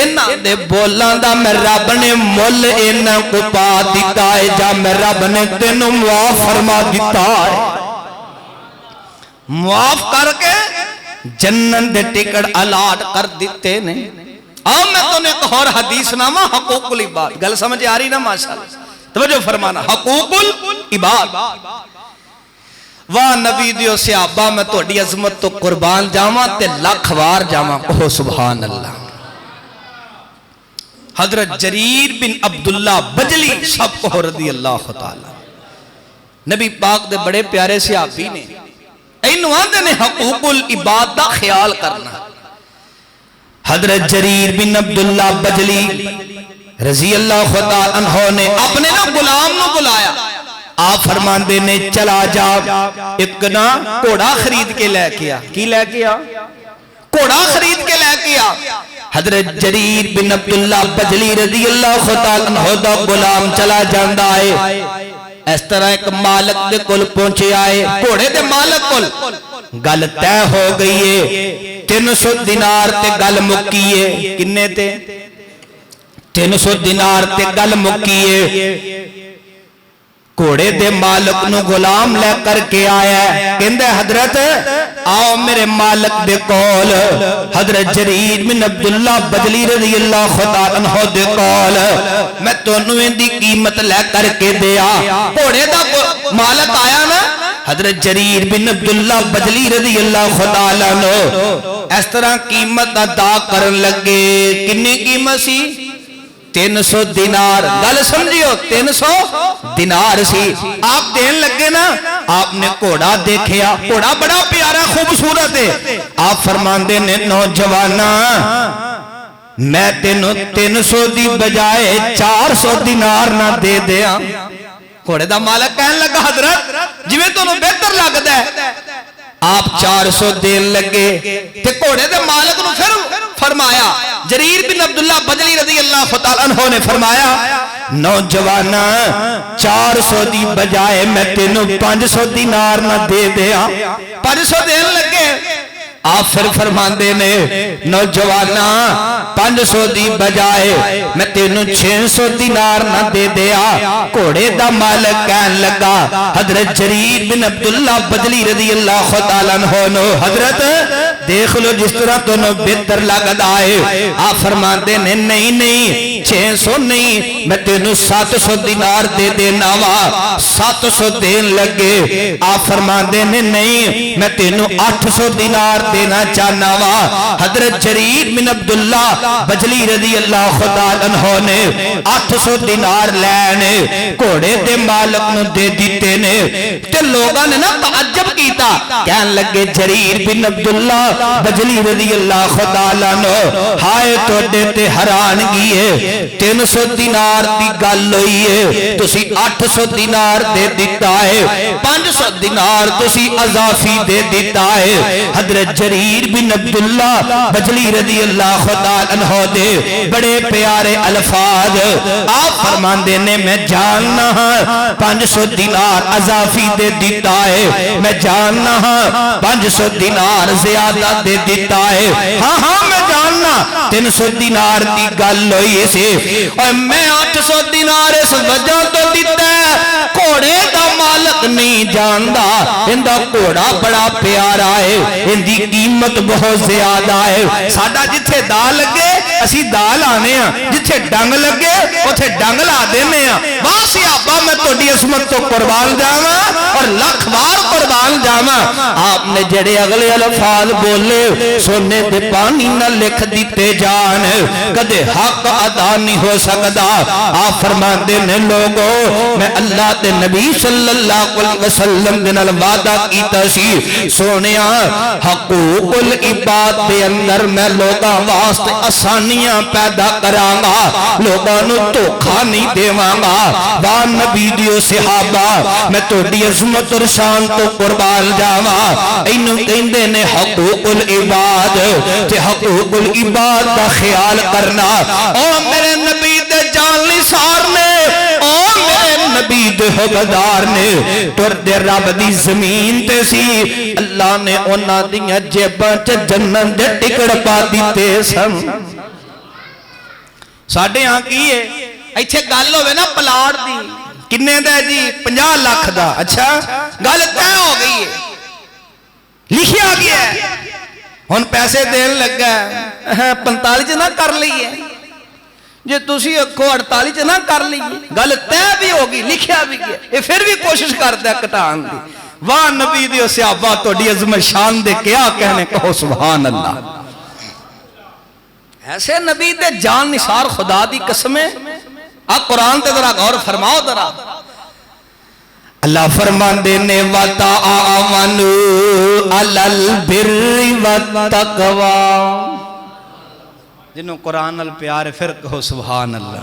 انہاں دے بولاں دا میں رب نے مل انہاں کو پا دیتا ہے جا میں رب نے تینوں معاف فرما دیتا ہے معاف کر کے جنت دے ٹکٹ الاٹ کر دیتے نے آؤ میں تو نے ایک اور حدیث نامہ حقوق العباد گل سمجھے آ رہی نا ماشاءاللہ توجہ فرمانا حقوق العباد واہ نبی دیو صحابہ میں تو اڈی عظمت تو قربان جاما تے لاکھ وار جاما اوہ سبحان اللہ حضرت جریر بن عبداللہ بجلی سب کو رضی اللہ تعالی نبی پاک دے بڑے پیارے صحابی نے اینوان دے نے حقوق العباد دا خیال کرنا حضرت جریر بن عبداللہ بجلی رضی اللہ خدا عنہ نے اپنے نا غلام نو بلایا. آپ فرماندے نے چلا جا ایک نا گھوڑا خرید کے لے کے آ. کی لے کے آ؟ گھوڑا خرید کے لے کے آ. حضرت جریر بن عبداللہ بجلی رضی اللہ خدا عنہ دا غلام چلا جاندا ہے. اس طرح ایک مالک دے کل پہنچے آئے, گھوڑے دے مالک کل. گل طے ہو گئی ہے 300 دینار تے گل مکی ہے. کنے تے 300 دینار تے گل مکی ہے. گھوڑے دے مالک نو غلام لے کر کے آیا ہے. کہندا حضرت آؤ میرے مالک دے کول. حضرت جریر بن عبداللہ بجلی رضی اللہ خدا عنہ دے کول میں تانوں دی قیمت لے کر کے دیا. گھوڑے دا مالک آیا نا حضرت جریر بن عبداللہ بجلی رضی اللہ خدا عنہ اس طرح قیمت ادا کرن لگے. کتنی قیمت سی؟ 300 دینار. گل سمجھیو 300 دینار سی. آپ دین لگے نا, آپ نے گھوڑا دیکھیا, گھوڑا بڑا پیارا خوبصورت ہے. آپ فرماندے نے نوجوانا میں تینوں 300 دی بجائے 400 دینار نہ دے دیا. گھوڑے دا مالک کہن لگا حضرت جویں تانوں بہتر لگدا ہے. آپ 400 دین لگے تے گھوڑے دے مالک نو پھر فرمایا. جریر بن عبداللہ بجلی رضی اللہ عنہ نے فرمایا نوجوانا 400 دی بجائے میں تینوں 500 دینار نہ دے دیا. 500 دین لگے. آپ پھر فرماندے نے نوجوانا 500 دی بجائے میں تینوں 600 دینار نہ دے دیا. گھوڑے دا مالک کہن لگا حضرت جریر بن عبداللہ بجلی رضی اللہ عنہ نو حضرت دیکھ لو جس طرح تنوں بہتر لگدا ہے. آپ فرماندے نے نہیں 600 نہیں میں تینوں 700 دینار دے دینا وا. 700 دین لگے. آپ فرماندے نے نہیں میں تینوں 800 دینار دینا چاہنا وا. حضرت جریر بن عبداللہ بجلی رضی اللہ خدا عنہ نے 800 دینار لینے گھوڑے دے مالک نو دے دیتے نے. تے لوگاں نے نا تعجب کیتا, کہن لگے جریر بن عبداللہ بجلی رضی اللہ خدا عنہ ہائے توڑے تے حیران گئے. 300 دینار دی گل ہوئی ہے, تسی 800 دینار دے دیتا ہے, 500 دینار تسی اضافی دے دیتا ہے. حضرت جریر بن عبداللہ بجلی رضی اللہ خدا عنہ دے بڑے پیارے الفاظ. آپ فرماندے نے میں جاننا ہاں 500 دینار اضافی دے دیتا ہے, میں جاننا ہاں 500 دینار زیادہ دے دیتا ہے. ہاں میں جاننا 300 دینار دی گل ہوئی سی اور میں 800 دینار اس وجہ تو دیتا ہے. گھوڑے دا مالک نہیں جاندا اندہ گھوڑا بڑا پیارا ہے, اندی قیمت بہت زیادہ ہے. ساڈا جتھے دا لگے اسی دا لانے ہیں, جتھے ڈنگ لگے اتھے ڈنگ لا دینے ہیں. باسی آبا میں توڑی عظمت تو قربان جاواں اور لاکھ بار قربان جاواں. آپ نے جڑے اگلے الفاظ بولے سونے دے پانی نہ لکھ دیتے جان, کدے حق ادا نہیں ہو سکدا. آپ فرماندے نے لوگوں میں اللہ تے نبی صلی اللہ علیہ وسلم دے نال وعدہ کیتا سی سونیا حقوق العباد دے اندر میں لوگاں واسطے آسانیاں پیدا کراں گا, لوگاں نو دھوکا نہیں دیواں گا. وا نبی دیو صحابہ میں تہاڈی عظمت اور شان تو قربان جاواں. اینوں کہندے نے حقوق العباد تے حقوق العباد دا خیال کرنا. او میرے نبی دے جان نثار نے, او میرے نبی دے حقدار نے ٹر دے رب دی زمین تے سی, اللہ نے انہاں دیاں جیباں چ جنت دے ٹکڑ پا دیتے سن. ساڈے ہاں کی ہے ایتھے گل ہوے نا پلاٹ دی کنے دا جی 50 لاکھ دا, اچھا گل طے ہو گئی ہے, لکھیا گیا ہے, ہن پیسے دین لگا 45 چ نہ کر لئیے, جے تسی اکھو 48 چ نہ کر لئیے. گل طے بھی ہوگی, لکھیا بھی گیا, یہ پھر بھی کوشش کرتا ہے کٹان دی. واہ نبی دیو صحابہ تہاڈی عظمت شان دے کیا کہنے, کہو سبحان اللہ. ایسے نبی دے جان نثار خدا دی قسمیں. آپ قرآن تے ذرا غور فرماؤ ذرا. اللہ فرماندے نے وَتَعَاوَنُوا عَلَى الْبِرِّ وَالتَّقْوَى. جنہوں قرآن ال پیار پھر کہو سبحان اللہ.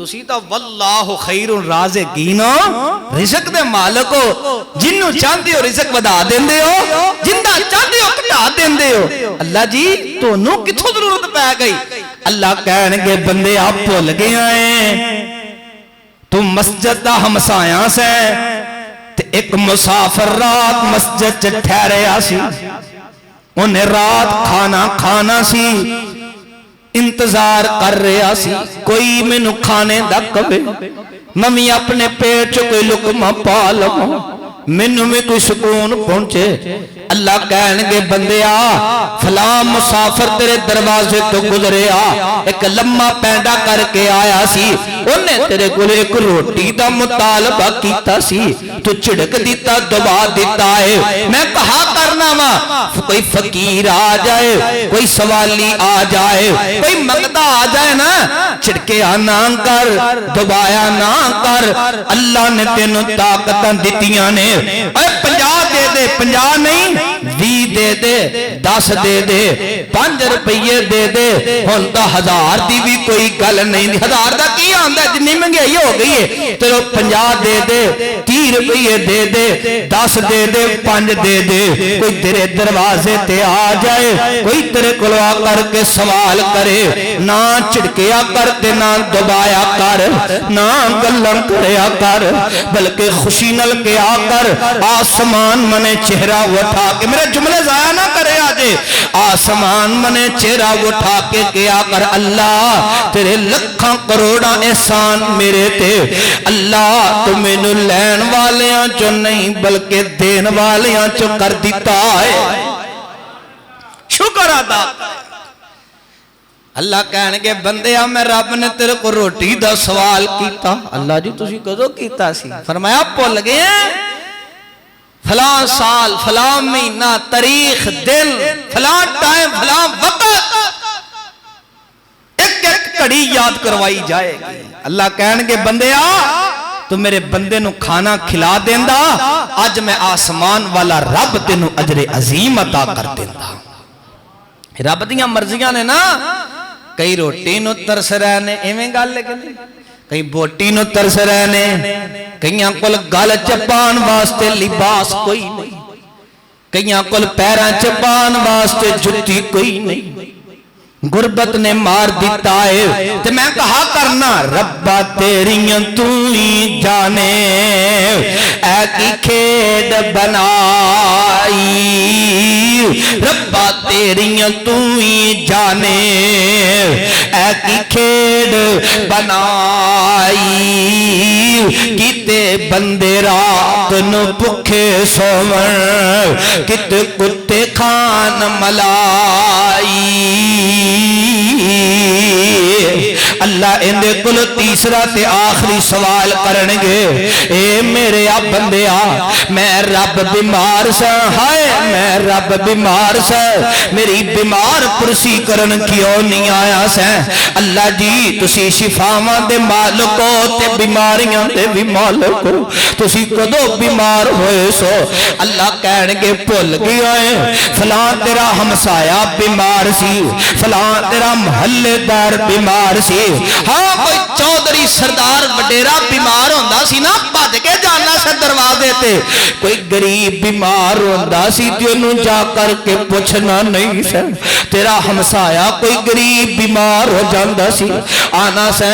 تسی تا واللہ خیر الرازقین رزق دے مالک ہو جنوں چاہندے ہو رزق ودا دیندے ہو جندا چاہندے ہو گھٹا دیندے ہو اللہ جی تانوں کتھوں ضرورت پے گئی اللہ کہن گے بندے آپ بھول گئے ہیں تم مسجد دا ہمسایاں سے تے ایک مسافر رات مسجد چ ٹھہریا سی انہیں رات کھانا کھانا سی انتظار کر رہا سی کوئی مینوں کھانے دا کبے ممی اپنے پیٹ چ کوئی لقمہ پا لواں مینوں میں کوئی سکون پہنچے اللہ کہن گے بندیا فلاں مسافر تیرے دروازے تو گزرے ایک لمحہ پینڈا کر کے آیا سی انہیں تیرے کول ایک روٹی دا مطالبہ کیتا سی تو چھڑک دیتا دبا دیتا ہے میں کہا کرنا وا کوئی فقیر آ جائے کوئی سوالی آ جائے کوئی مقدہ آ جائے نا چھڑکیا نہ کر دبایا نہ کر اللہ نے تینوں طاقتاں دتیاں نے اے 50 دے دے 50 نہیں 20 دے دے 10 دے دے 5 روپیے دے دے ہن تا 1000 دی بھی کوئی گل نہیں 1000 دا کی آندا جنی مہنگائی ہو گئی ہے تیرو 50 دے دے 30 روپیے دے دے 10 دے دے 5 دے دے کوئی تیرے دروازے تے آ جائے کوئی تیرے کول آ کر کے سوال کرے نہ چڑکیا کر تے نہ دبایا کر نہ گلاں کریا کر بلکہ خوشی نال کے آ کر آسمان منے چہرہ اٹھا کے میرے جملے ضائع نہ کرے آجے آسمان منے چہرہ اٹھا کے کیا کر اللہ تیرے لکھاں کروڑاں احسان میرے تے اللہ تو مینوں لین والیاں چو نہیں بلکہ دین والیاں چو کر دیتا ہے شکر ادا اللہ کہنے کے بندے میں رب نے تیرے کو روٹی دا سوال کیتا اللہ جی تسی کدوں کیتا سی فرمایا بھول گئے فلاں سال فلاں مہینہ تاریخ دن فلاں ٹائم فلاں وقت ایک ایک گھڑی یاد کروائی جائے گی اللہ کہنے کے بندے تو میرے بندے نو کھانا کھلا دیندا آج میں آسمان والا رب تینو اجر عظیم عطا کر دیندا رب دیاں مرضیاں نے نا کئی روٹی نو ترس رہنے ایویں گل لیکن کئی بوٹی نو ترس رہنے کئیاں کول گل چپان واسطے لباس کوئی نہیں کئیاں کول پیراں چپان واسطے جتی کوئی نہیں غربت نے مار دیتا ہے تو میں کہا کرنا ربا تیریاں تو ہی جانے اے کی کھیڑ بنائی ربا تیریاں تو ہی جانے اے کی کھیڑ بنائی کتے بندے رات نو بھکھے سوون کتے کتے کھان ملائی اللہ اندے کل تیسرا تے آخری سوال کرنگے اے میرے آپ بندے میں رب بیمار سا ہائے میں رب بیمار سا میری بیمار پرسی کرن کیوں نہیں آیا سا اللہ جی تسی شفاواں دے مالکو تے بیماریاں دے بھی مالکو تسی کدو بیمار ہوئے سو اللہ کہنگے بھول گیا ہے فلاں تیرا ہمسایا بیمار سی فلاں تیرا محلے دار بیمار سی ہاں کوئی چودھری سردار وڈیرا بیمار ہوندا سی نا بھج کے جانا سے دروازے تے کوئی غریب بیمار ہوندا سی تے انہوں جا کر کے پوچھنا نہیں سے تیرا ہمسایا کوئی غریب بیمار ہو جاندا سی آنا سے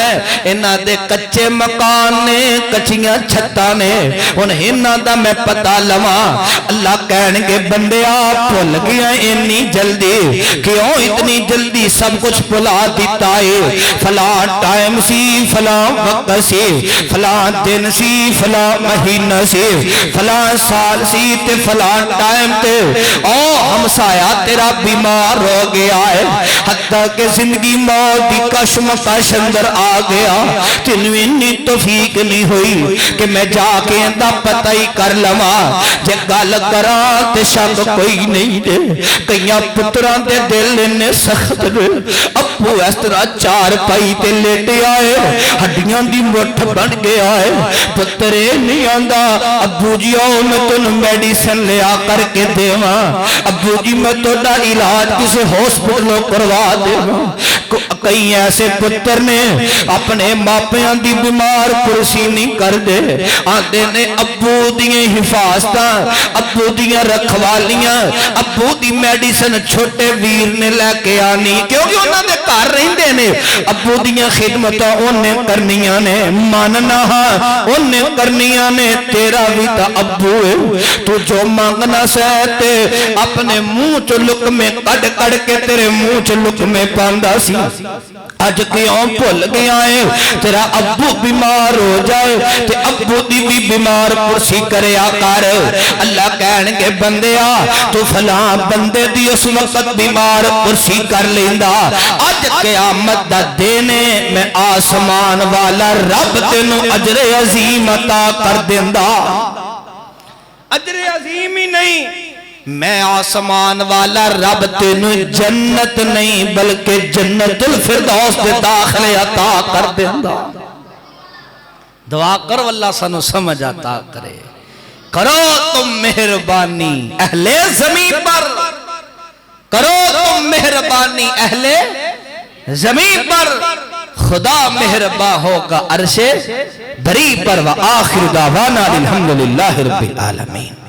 انہاں دے کچے مکان نے کچیاں چھتاں نے انہاں دا میں پتہ لواں اللہ کہنگے بندے آپ بھول گیا اتنی جلدی کیوں اتنی جلدی سب کچھ بھلا دیتا ہے فلاں ٹائم سی فلاں وقت سی فلاں دن سی فلاں مہینہ سی فلاں سال سی تے فلاں ٹائم تے او ہمسایا تیرا بیمار ہو گیا ہے حتیٰ کہ زندگی موت دی کشمکش اندر آ گیا تینوں اتنی توفیق نہیں ہوئی کہ میں جا کے اندہ پتہ ہی کر لواں جے گل کراں تے شک کوئی نہیں دے کئیاں پتراں دے دل نے سخت دے ابو اس طرح چار پائی تے لیٹے آئے ہڈیاں دی مٹھ بن گیا ہے پترے نہیں آندا ابو جی آؤ میں تن میڈیسن لے آ کر کے دیواں ابو جی میں توڑا علاج کسے ہاسپٹلوں کروا دیواں کئی ایسے پتر نے اپنے ماپیاں دی بیمار کرسی نہیں کر دے آندے نے ابو دیاں حفاظتاں ابو دیاں رکھوالیاں ابو دی میڈیسن چھوٹے ویر نے لے کے آنی کیونکہ انہاں دے گھر رہندے نے ابو دیاں خدمتاں انہیں کرنیاں نے ماننا انہیں کرنیاں نے تیرا بھی تا ابو ہے تو جو مانگنا سہتے اپنے منہ چو لقمے کڑ کڑ کے تیرے منہ چو لقمے پاندہ سی آج کیوں بھول گیا ہے تیرا ابو بیمار ہو جائے تے ابو دی بھی بیمار کرسی کرے آکار اللہ کہنے کے بندیا تو فلاں بندے دی اس وقت بیمار کرسی کر لیندہ آج قیامت دا دینے میں آسمان والا رب تینوں اجر عظیم عطا کر دیندہ اجر عظیم ہی نہیں میں آسمان والا رب تینوں جنت نہیں بلکہ جنت الفردوس دے داخلے عطا کر دیندہ دعا کر واللہ سنو سمجھ عطا کرے کرو تم مہربانی اہل زمین پر کرو تم مہربانی اہل زمین پر خدا مہربان ہوگا عرش بری پر وآخر دعوانا الحمدللہ رب العالمین